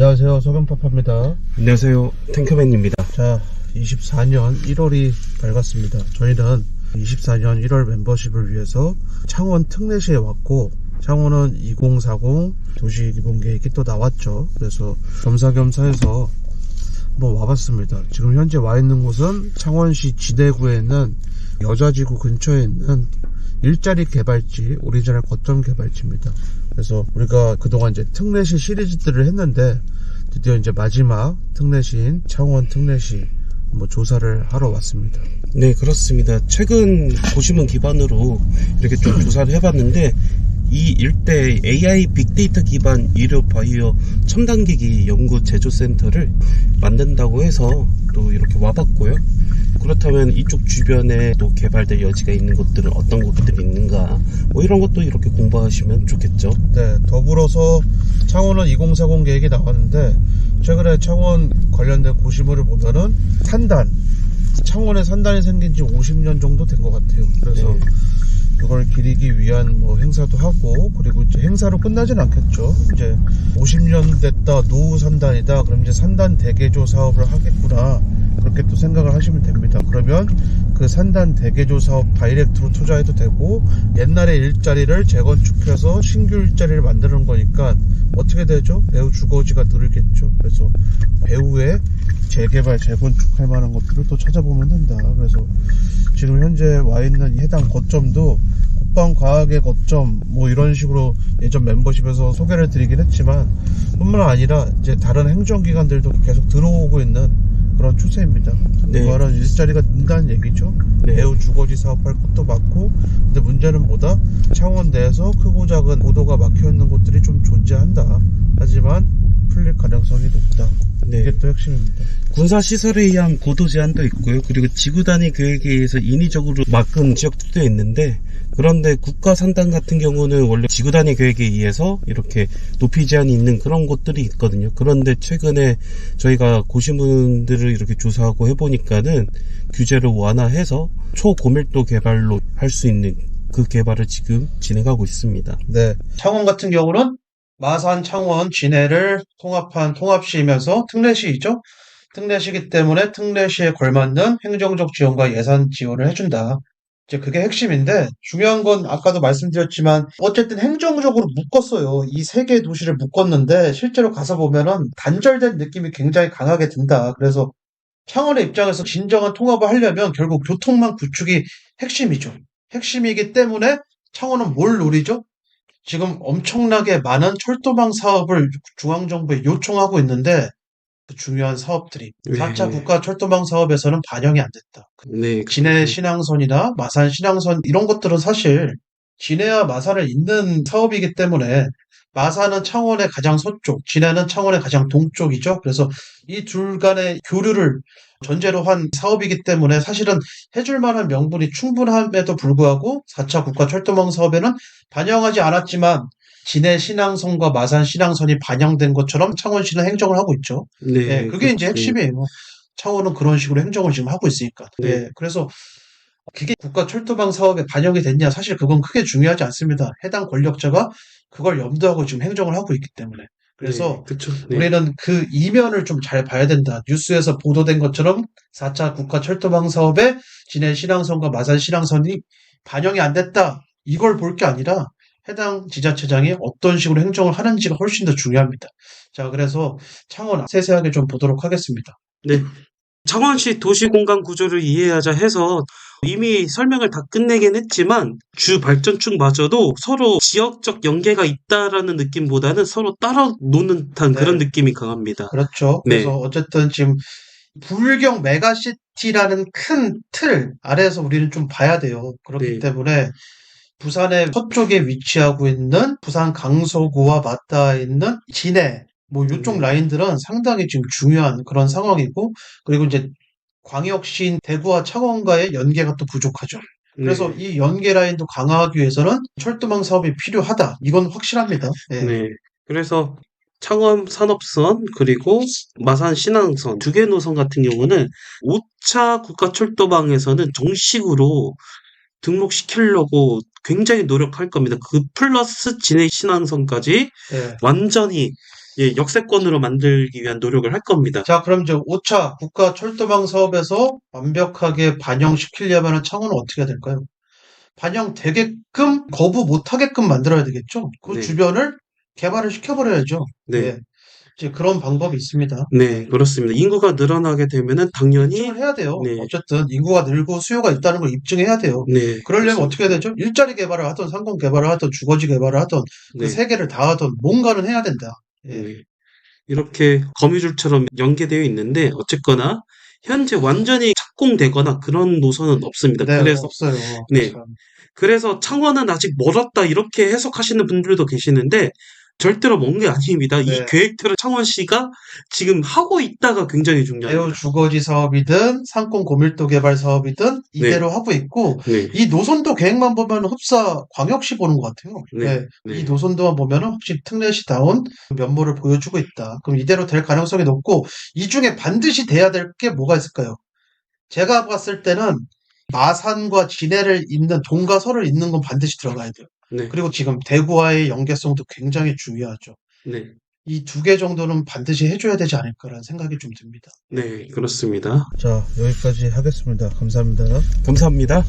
안녕하세요. 석영파파입니다. 안녕하세요. 탱크맨입니다. 자, 24년 1월이 밝았습니다. 저희는 24년 1월 멤버십을 위해서 창원 특례시에 왔고, 창원은 2040 도시기본계획이 또 나왔죠. 그래서 겸사겸사 해서 한번 와봤습니다. 지금 현재 와 있는 곳은 창원시 진해구에 있는 여자지구 근처에 있는 일자리 개발지, 오리지널 거점 개발지입니다. 그래서 우리가 그동안 이제 특례시 시리즈들을 했는데 드디어 이제 마지막 특례시인 창원 특례시 한번 조사를 하러 왔습니다. 네, 그렇습니다. 최근 고시문 기반으로 이렇게 좀 조사를 해봤는데, 이 일대 AI 빅데이터 기반 의료 바이오 첨단기기 연구 제조센터를 만든다고 해서 또 이렇게 와봤고요. 그렇다면 이쪽 주변에 또 개발될 여지가 있는 곳들은 어떤 곳들이 있는가, 뭐 이런 것도 이렇게 공부하시면 좋겠죠. 네, 더불어서 창원은 2040 계획이 나왔는데, 최근에 창원 관련된 고시물을 보면은 창원에 산단이 생긴 지 50년 정도 된 것 같아요. 그래서 네. 그걸 기리기 위한 뭐 행사도 하고, 그리고 이제 행사로 끝나진 않겠죠. 이제 50년 됐다, 노후 산단이다, 그럼 이제 산단 대개조 사업을 하겠구나, 그렇게 또 생각을 하시면 됩니다. 그러면 그 산단 대개조 사업 다이렉트로 투자해도 되고, 옛날의 일자리를 재건축해서 신규 일자리를 만드는 거니까 어떻게 되죠? 배우 주거지가 늘겠죠. 그래서 배우의 재개발, 재건축할 만한 것들을 또 찾아보면 된다. 그래서 지금 현재 와 있는 이 해당 거점도 국방과학의 거점, 뭐 이런 식으로 예전 멤버십에서 소개를 드리긴 했지만, 뿐만 아니라 이제 다른 행정기관들도 계속 들어오고 있는 그런 추세입니다. 네. 그 말은 일자리가 는다는 얘기죠. 네. 배우 주거지 사업할 것도 많고, 근데 문제는 뭐다? 창원 내에서 크고 작은 고도가 막혀있는 곳들이 좀 존재한다. 하지만 풀릴 가능성이 높다. 네. 이게 또 핵심입니다. 군사시설에 의한 고도 제한도 있고요. 그리고 지구 단위 계획에 의해서 인위적으로 막은 지역들도 있는데, 그런데 국가 산단 같은 경우는 원래 지구 단위 계획에 의해서 이렇게 높이 제한이 있는 그런 곳들이 있거든요. 그런데 최근에 저희가 고시문들을 이렇게 조사하고 해보니까는 규제를 완화해서 초고밀도 개발로 할 수 있는 그 개발을 지금 진행하고 있습니다. 네. 창원 같은 경우는 마산, 창원, 진해를 통합한 통합시이면서 특례시이죠. 특례시기 때문에 특례시에 걸맞는 행정적 지원과 예산 지원을 해준다. 이제 그게 핵심인데, 중요한 건 아까도 말씀드렸지만 어쨌든 행정적으로 묶었어요. 이 세 개의 도시를 묶었는데 실제로 가서 보면은 단절된 느낌이 굉장히 강하게 든다. 그래서 창원의 입장에서 진정한 통합을 하려면 결국 교통망 구축이 핵심이죠. 핵심이기 때문에 창원은 뭘 노리죠? 지금 엄청나게 많은 철도망 사업을 중앙정부에 요청하고 있는데, 그 중요한 사업들이 4차 국가 철도망 사업에서는 반영이 안 됐다. 네. 진해 신항선이나 마산 신항선 이런 것들은 사실 진해와 마산을 잇는 사업이기 때문에, 마산은 창원의 가장 서쪽, 진해는 창원의 가장 동쪽이죠. 그래서 이 둘 간의 교류를 전제로 한 사업이기 때문에 사실은 해줄 만한 명분이 충분함에도 불구하고 4차 국가 철도망 사업에는 반영하지 않았지만, 진해 신항선과 마산 신항선이 반영된 것처럼 창원시는 행정을 하고 있죠. 네. 예, 그게 이제 핵심이에요. 창원은 그런 식으로 행정을 지금 하고 있으니까. 네. 예, 그래서 그게 국가 철도망 사업에 반영이 됐냐? 사실 그건 크게 중요하지 않습니다. 해당 권력자가 그걸 염두하고 지금 행정을 하고 있기 때문에. 그래서 네, 그쵸. 네. 우리는 그 이면을 좀 잘 봐야 된다. 뉴스에서 보도된 것처럼 4차 국가 철도망 사업에 진해 신항선과 마산 신항선이 반영이 안 됐다, 이걸 볼 게 아니라 해당 지자체장이 어떤 식으로 행정을 하는지가 훨씬 더 중요합니다. 자, 그래서 창원 세세하게 좀 보도록 하겠습니다. 네. 창원시 도시공간 구조를 이해하자 해서 이미 설명을 다 끝내긴 했지만, 주 발전축마저도 서로 지역적 연계가 있다라는 느낌보다는 서로 따라 노는 듯한 네. 그런 느낌이 강합니다. 그렇죠. 네. 그래서 어쨌든 지금 불경 메가시티라는 큰 틀 아래에서 우리는 좀 봐야 돼요. 그렇기 네. 때문에 부산의 서쪽에 위치하고 있는 부산 강서구와 맞닿아 있는 진해, 뭐 이쪽 라인들은 상당히 지금 중요한 그런 상황이고, 그리고 이제 광역시인 대구와 창원과의 연계가 또 부족하죠. 그래서 이 연계 라인도 강화하기 위해서는 철도망 사업이 필요하다. 이건 확실합니다. 예. 네. 그래서 창원 산업선 그리고 마산 신항선 두 개 노선 같은 경우는 5차 국가철도망에서는 정식으로 등록시키려고 굉장히 노력할 겁니다. 그 플러스 진해 신항선까지 예. 완전히 예, 역세권으로 만들기 위한 노력을 할 겁니다. 자, 그럼 이제 5차 국가 철도망 사업에서 완벽하게 반영시키려면 창원은 어떻게 해야 될까요? 반영되게끔 거부 못하게끔 만들어야 되겠죠. 그 네. 주변을 개발을 시켜버려야죠. 네. 예. 이제 그런 방법이 있습니다. 네, 그렇습니다. 인구가 늘어나게 되면은 당연히 입증을 해야 돼요. 네. 어쨌든 인구가 늘고 수요가 있다는 걸 입증해야 돼요. 네, 그러려면 그렇습니다. 어떻게 해야 되죠? 일자리 개발을 하든 상공 개발을 하든 주거지 개발을 하든 그 네. 세 개를 다 하든 뭔가는 해야 된다. 예. 네. 이렇게 거미줄처럼 연계되어 있는데 어쨌거나 현재 완전히 착공되거나 그런 노선은 없습니다. 네, 그래서 없어요. 네. 참. 그래서 창원은 아직 멀었다 이렇게 해석하시는 분들도 계시는데 절대로 먼 게 아닙니다. 이 네. 계획대로 창원시가 지금 하고 있다가 굉장히 중요합니다. 대우 주거지 사업이든 상권 고밀도 개발 사업이든 이대로 하고 있고 네. 이 노선도 계획만 보면 흡사 광역시 보는 것 같아요. 네. 네. 네. 이 노선도만 보면 확실히 특례시다운 면모를 보여주고 있다. 그럼 이대로 될 가능성이 높고 이 중에 반드시 돼야 될 게 뭐가 있을까요? 제가 봤을 때는 마산과 진해를 잇는 동가서를 잇는 건 반드시 들어가야 돼요. 네. 그리고 지금 대구와의 연계성도 굉장히 중요하죠. 네. 이 두 개 정도는 반드시 해줘야 되지 않을까라는 생각이 좀 듭니다. 네, 그렇습니다. 자, 여기까지 하겠습니다. 감사합니다. 감사합니다.